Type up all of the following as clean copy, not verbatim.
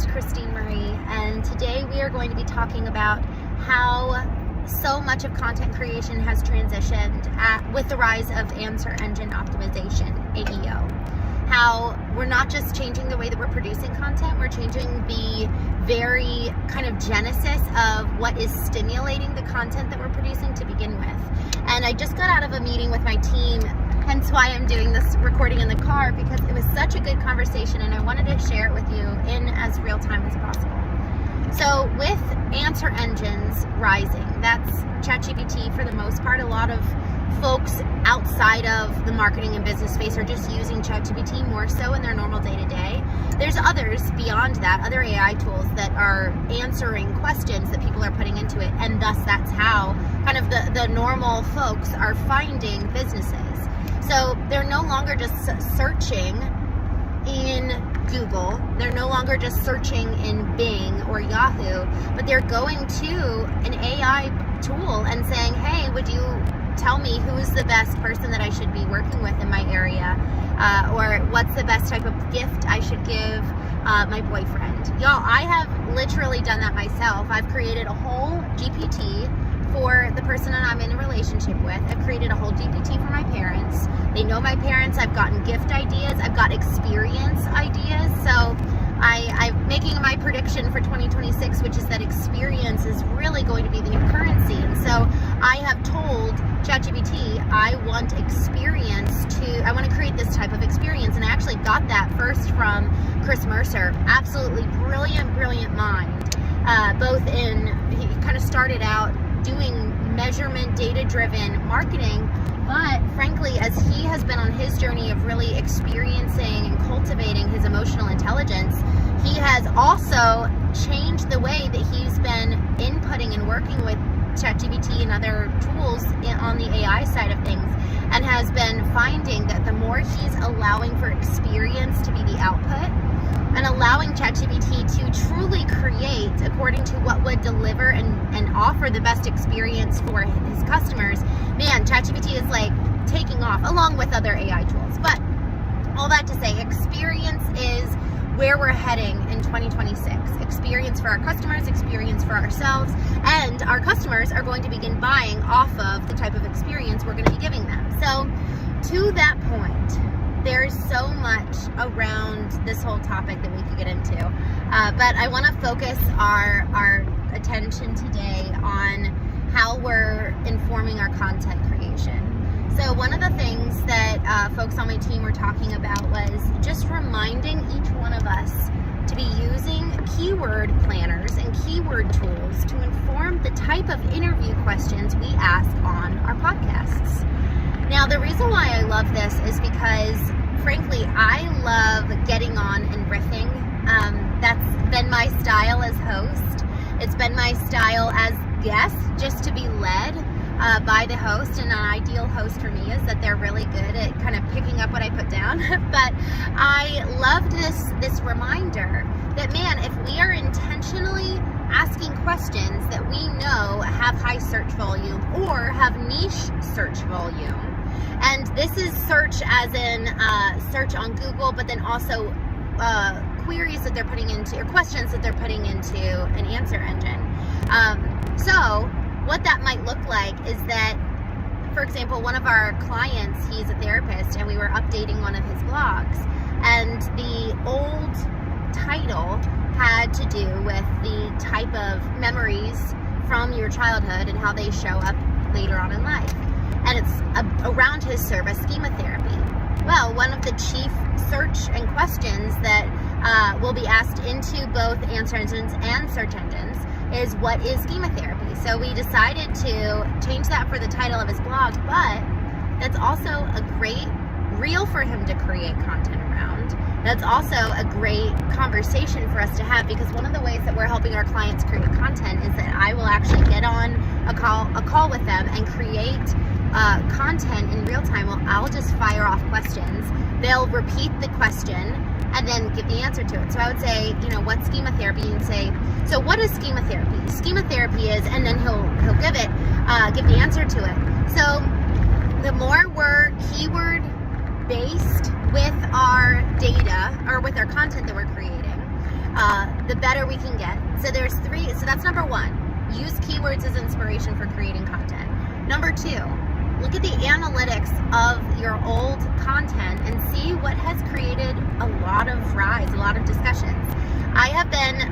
host, Christene Marie, and today we are going to be talking about how so much of content creation has transitioned with the rise of answer engine optimization, AEO. How we're not just changing the way that we're producing content, we're changing the very kind of genesis of what is stimulating the content that we're producing to begin with. And I just got out of a meeting with my team, hence why I'm doing this recording in the car, because it was such a good conversation and I wanted to share it with you in as real time as possible. So with answer engines rising, that's ChatGPT for the most part. A lot of folks outside of the marketing and business space are just using ChatGPT more so in their normal day-to-day. There's others beyond that, other AI tools that are answering questions that people are putting into it, and thus that's how kind of the normal folks are finding businesses. So they're no longer just searching in Google, they're no longer just searching in Bing or Yahoo, but they're going to an AI tool and saying, hey, would you tell me who's the best person that I should be working with in my area, or what's the best type of gift I should give my boyfriend. Y'all, I have literally done that myself. I've created a whole GPT for the person that I'm in a relationship with. I've created a whole GPT for my parents. They know my parents. I've gotten gift ideas. I've got experience ideas. So I'm making my prediction for 2026, which is that experience is really going to be the new currency. And so I have told ChatGPT, I want to create this type of experience. And I actually got that first from Chris Mercer. Absolutely brilliant mind. He kind of started out doing measurement, data-driven marketing, but frankly, as he has been on his journey of really experiencing and cultivating his emotional intelligence, he has also changed the way that he's been inputting and working with ChatGPT and other tools on the AI side of things, and has been finding that the more he's allowing for experience to be the output, and allowing ChatGPT to truly create according to what would deliver and offer the best experience for his customers, man, ChatGPT is like taking off along with other AI tools. But all that to say, experience is where we're heading in 2026. Experience for our customers, experience for ourselves, and our customers are going to begin buying off of the type of experience we're going to be giving them. So to that point, there's so much around this whole topic that we could get into, but I want to focus our attention today on how we're informing our content creation. So one of the things that folks on my team were talking about was just reminding each one of us to be using keyword planners and keyword tools to inform the type of interview questions we ask on our podcasts. Now, the reason why I love this is because, frankly, I love getting on and riffing. That's been my style as host. It's been my style as guest, just to be led by the host. And an ideal host for me is that they're really good at kind of picking up what I put down. But I loved this reminder that, man, if we are intentionally asking questions that we know have high search volume or have niche search volume, and this is search as in search on Google, but then also queries that they're putting into, or questions that they're putting into an answer engine. So what that might look like is that, for example, one of our clients, he's a therapist, and we were updating one of his blogs, and the old title had to do with the type of memories from your childhood and how they show up later on in life. And it's around his service, schema therapy. Well, one of the chief search and questions that will be asked into both answer engines and search engines is, what is schema therapy? So we decided to change that for the title of his blog, but that's also a great reel for him to create content around. That's also a great conversation for us to have, because one of the ways that we're helping our clients create content is that I will actually get on a call with them and create content in real time. Well, I'll just fire off questions. They'll repeat the question and then give the answer to it. So I would say, what's schema therapy? And say, so what is schema therapy? Schema therapy is, and then he'll give the answer to it. So the more we're keyword based with our data or with our content that we're creating, the better we can get. So there's 3, so that's number 1. Use keywords as inspiration for creating content. Number 2, look at the analytics of your old content and see what has created a lot of rise, a lot of discussions. I have been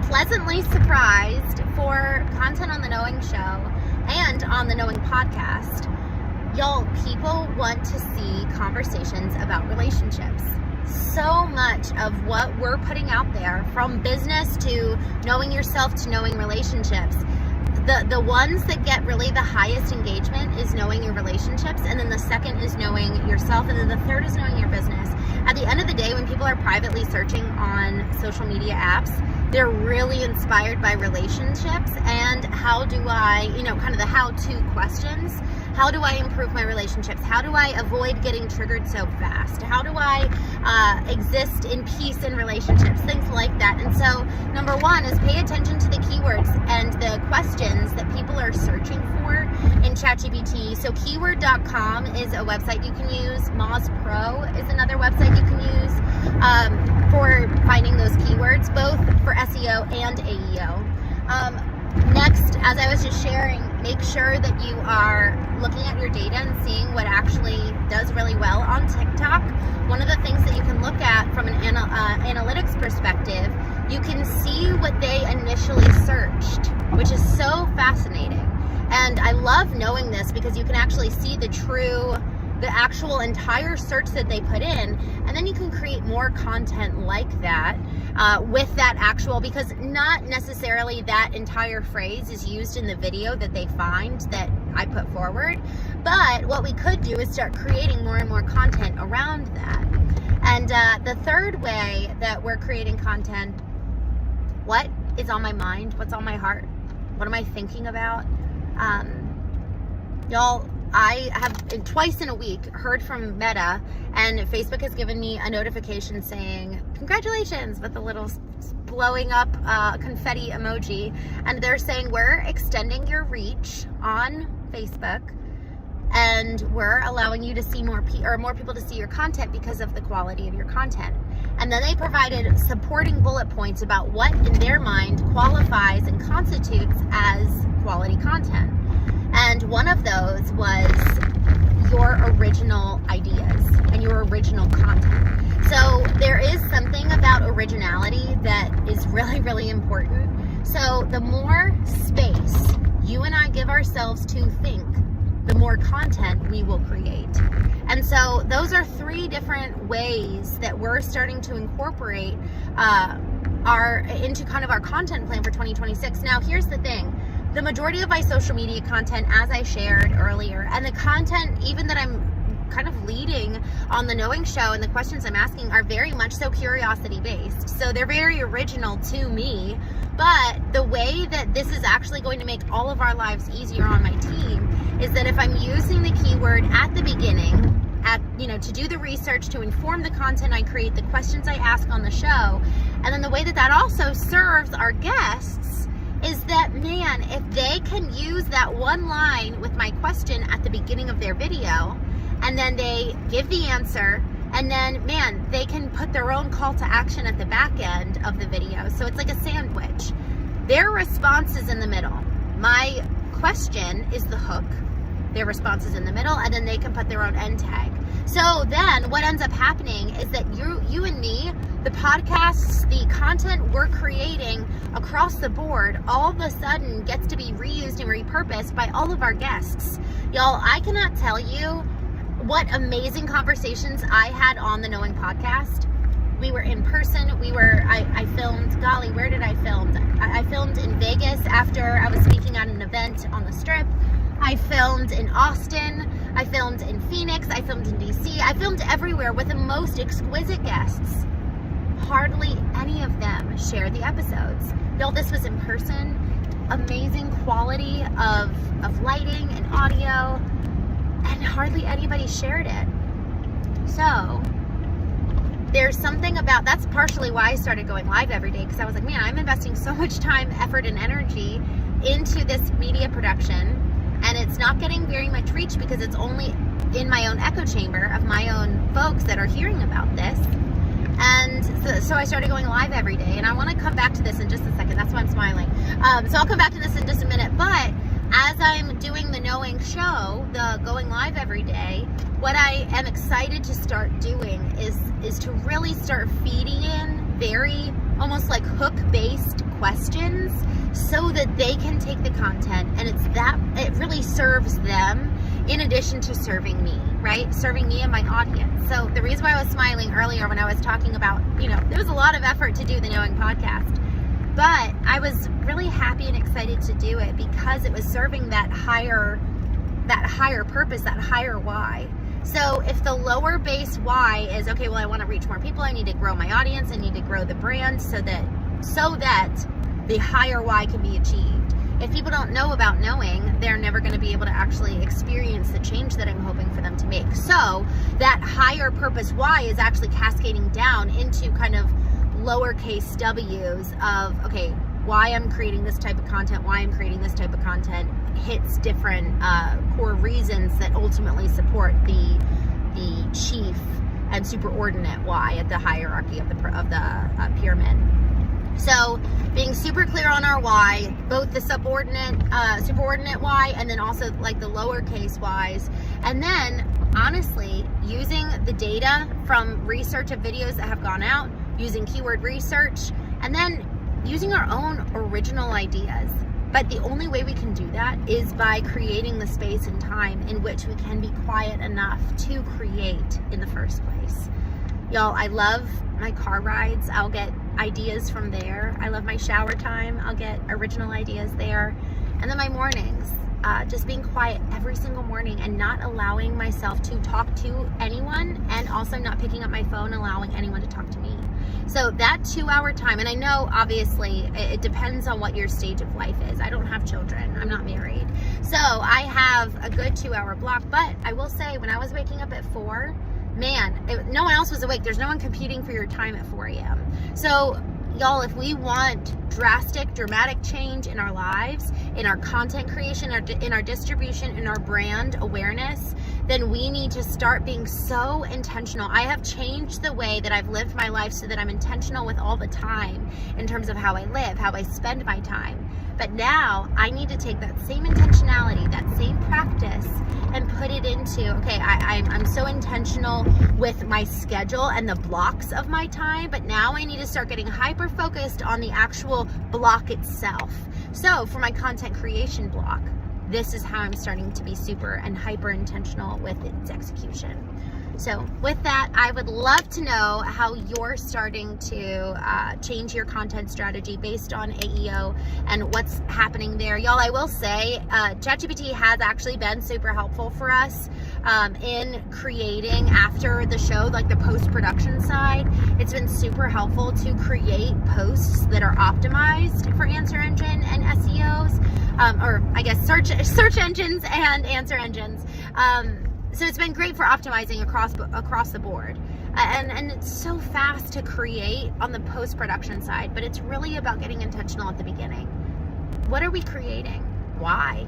pleasantly surprised for content on the Knowing Show and on the Knowing podcast. Y'all, people want to see conversations about relationships. So much of what we're putting out there, from business to knowing yourself to knowing relationships, the ones that get really the highest engagement is knowing your relationships, and then the second is knowing yourself, and then the third is knowing your business. At the end of the day, when people are privately searching on social media apps, they're really inspired by relationships and how do I, kind of the how-to questions. How do I improve my relationships? How do I avoid getting triggered so fast? How do I exist in peace in relationships? Things like that. And so number 1 is pay attention to the keywords and the questions that people are searching for in ChatGPT. So keyword.com is a website you can use. Moz Pro is another website you can use for finding those keywords, both for SEO and AEO. Next, as I was just sharing, make sure that you are looking at your data and seeing what actually does really well on TikTok. One of the things that you can look at from an analytics perspective, you can see what they initially searched, which is so fascinating. And I love knowing this because you can actually see the actual entire search that they put in, and then you can create more content like that with that actual, because not necessarily that entire phrase is used in the video that they find that I put forward, but what we could do is start creating more and more content around that. And the third way that we're creating content, what is on my mind, what's on my heart, what am I thinking about? Y'all, I have twice in a week heard from Meta, and Facebook has given me a notification saying congratulations with a little blowing up confetti emoji, and they're saying we're extending your reach on Facebook and we're allowing you to see more people to see your content because of the quality of your content. And then they provided supporting bullet points about what in their mind qualifies and constitutes as quality content. And one of those was your original ideas and your original content. So there is something about originality that is really, really important. So the more space you and I give ourselves to think, the more content we will create. And so those are 3 different ways that we're starting to incorporate into kind of our content plan for 2026. Now, here's the thing. The majority of my social media content, as I shared earlier, and the content even that I'm kind of leading on the Knowing Show and the questions I'm asking are very much so curiosity based. So they're very original to me, but the way that this is actually going to make all of our lives easier on my team is that if I'm using the keyword at the beginning, to do the research, to inform the content I create, the questions I ask on the show, and then the way that also serves our guests is that, man, if they can use that one line with my question at the beginning of their video, and then they give the answer, and then, man, they can put their own call to action at the back end of the video. So it's like a sandwich. Their response is in the middle. My question is the hook. Their response is in the middle, and then they can put their own end tag. So then what ends up happening is that you and me, the podcasts, the content we're creating across the board, all of a sudden gets to be reused and repurposed by all of our guests. Y'all, I cannot tell you what amazing conversations I had on the Knowing podcast. We were in person. I filmed, golly, where did I film? I filmed in Vegas after I was speaking at an event on the Strip. I filmed in Austin. I filmed in Phoenix. I filmed in DC. I filmed everywhere with the most exquisite guests. Hardly any of them shared the episodes. Y'all, this was in person. Amazing quality of lighting and audio, and hardly anybody shared it. So there's something about, that's partially why I started going live every day, because I was like, man, I'm investing so much time, effort, and energy into this media production, and it's not getting very much reach because it's only in my own echo chamber of my own folks that are hearing about this. And so I started going live every day, and I want to come back to this in just a second. That's why I'm smiling. So I'll come back to this in just a minute. But as I'm doing the Knowing show, the going live every day, what I am excited to start doing is to really start feeding in very almost like hook-based questions so that they can take the content and it really serves them in addition to serving me, right? Serving me and my audience. So the reason why I was smiling earlier when I was talking about, there was a lot of effort to do the Knowing podcast, but I was really happy and excited to do it because it was serving that higher purpose, that higher why. So if the lower base why is, okay, well, I want to reach more people, I need to grow my audience, I need to grow the brand so that the higher why can be achieved. If people don't know about Knowing, they're never going to be able to actually experience the change that I'm hoping for them to make. So that higher purpose why is actually cascading down into kind of lowercase w's of, okay, why I'm creating this type of content, why I'm creating this type of content hits different core reasons that ultimately support the chief and superordinate why at the hierarchy of the pyramid. So being super clear on our why, both the superordinate why, and then also like the lowercase y's, and then honestly using the data from research of videos that have gone out, using keyword research, and then using our own original ideas. But the only way we can do that is by creating the space and time in which we can be quiet enough to create in the first place. Y'all, I love my car rides. I'll get ideas from there. I love my shower time. I'll get original ideas there. And then my mornings, just being quiet every single morning and not allowing myself to talk to anyone, and also not picking up my phone, allowing anyone to talk to me. So that 2-hour time, and I know obviously it depends on what your stage of life is. I don't have children, I'm not married. So I have a good 2-hour block, but I will say when I was waking up at 4, no one else was awake. There's no one competing for your time at 4 a.m. So y'all, if we want dramatic change in our lives, in our content creation, in our distribution, in our brand awareness, then we need to start being so intentional. I have changed the way that I've lived my life so that I'm intentional with all the time in terms of how I live, how I spend my time. But now I need to take that same intentionality, that same practice, and put it into, okay, I'm so intentional with my schedule and the blocks of my time, but now I need to start getting hyper focused on the actual block itself. So for my content creation block, this is how I'm starting to be super and hyper intentional with its execution. So with that, I would love to know how you're starting to change your content strategy based on AEO and what's happening there. Y'all, I will say ChatGPT has actually been super helpful for us in creating after the show, like the post-production side. It's been super helpful to create posts that are optimized for answer engine and SEOs, or I guess search engines and answer engines. So it's been great for optimizing across the board. And it's so fast to create on the post-production side, but it's really about getting intentional at the beginning. What are we creating? Why?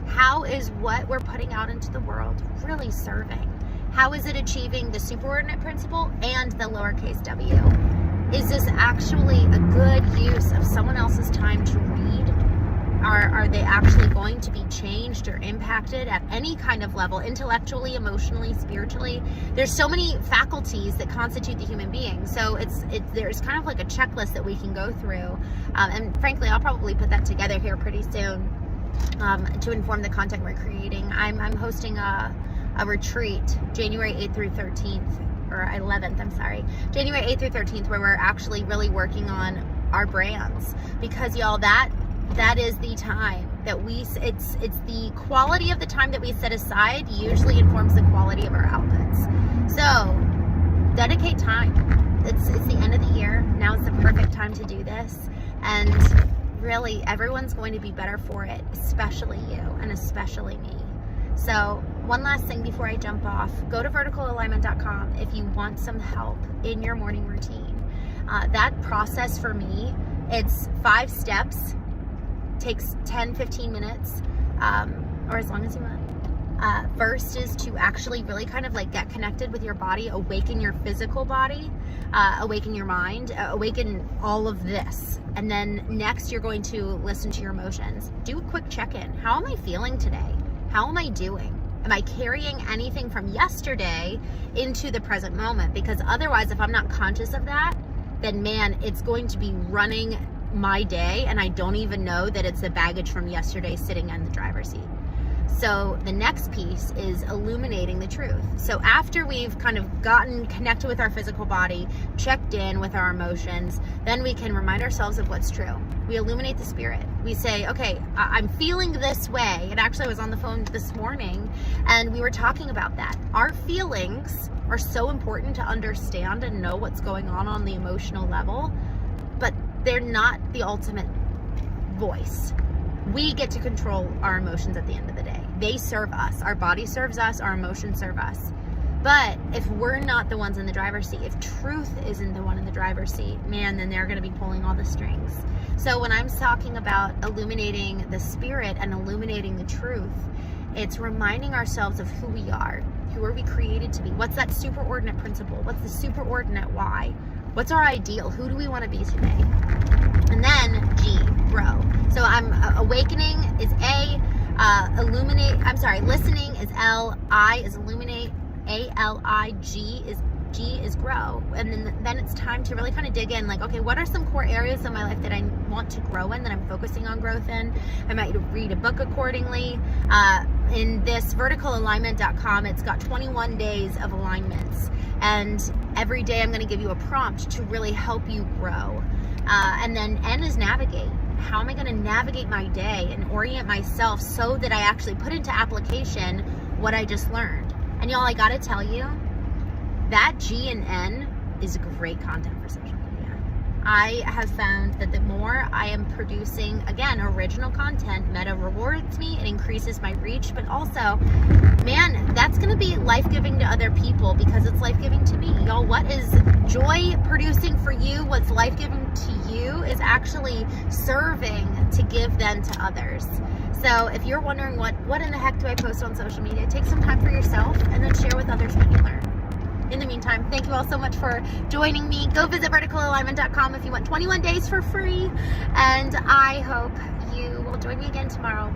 How is what we're putting out into the world really serving? How is it achieving the superordinate principle and the lowercase w? Is this actually a good use of someone else's time to read? Are they actually going to be changed or impacted at any kind of level, intellectually, emotionally, spiritually? There's so many faculties that constitute the human being. So there's kind of like a checklist that we can go through. And frankly, I'll probably put that together here pretty soon to inform the content we're creating. I'm hosting a retreat January 8th through 13th, or 11th, I'm sorry. January 8th through 13th, where we're actually really working on our brands. Because y'all, that is the time that it's the quality of the time that we set aside usually informs the quality of our outputs. So dedicate time. It's the end of the year. Now is the perfect time to do this. And really, everyone's going to be better for it, especially you and especially me. So one last thing before I jump off, go to verticalalignment.com if you want some help in your morning routine. That process for me, it's 5 steps. Takes 10-15 minutes, or as long as you want. First is to actually really kind of like get connected with your body, awaken your physical body, awaken your mind, awaken all of this. And then next you're going to listen to your emotions. Do a quick check-in. How am I feeling today? How am I doing? Am I carrying anything from yesterday into the present moment? Because otherwise, if I'm not conscious of that, then man, it's going to be running my day and I don't even know that it's the baggage from yesterday sitting in the driver's seat. So the next piece is illuminating the truth. So after we've kind of gotten connected with our physical body, checked in with our emotions, then we can remind ourselves of what's true. We illuminate the spirit. We say, okay, I'm feeling this way. And actually I was on the phone this morning and we were talking about that. Our feelings are so important to understand and know what's going on the emotional level, but they're not the ultimate voice. We get to control our emotions at the end of the day. They serve us. Our body serves us. Our emotions serve us. But if we're not the ones in the driver's seat, if truth isn't the one in the driver's seat, man, then they're going to be pulling all the strings. So when I'm talking about illuminating the spirit and illuminating the truth, it's reminding ourselves of who we are. Who are we created to be? What's that superordinate principle? What's the superordinate why? What's our ideal? Who do we want to be today? And then G, grow. So I'm awakening is A, listening is L, I is illuminate, ALIG is G is grow. And then it's time to really kind of dig in, like, okay, what are some core areas of my life that I want to grow in, that I'm focusing on growth in? I might read a book accordingly. In this verticalalignment.com, it's got 21 days of alignments. And every day I'm going to give you a prompt to really help you grow. And then N is navigate. How am I going to navigate my day and orient myself so that I actually put into application what I just learned? And y'all, I got to tell you, that G and N is great content for social media. I have found that the more I am producing, again, original content, Meta rewards me, it increases my reach, but also, man, that's going to be life-giving to other people because it's life-giving to me. Y'all, what is joy producing for you, what's life-giving to you is actually serving to give then to others. So if you're wondering what in the heck do I post on social media, take some time for yourself and then share with others what you learn. In the meantime, thank you all so much for joining me. Go visit verticalalignment.com if you want 21 days for free. And I hope you will join me again tomorrow.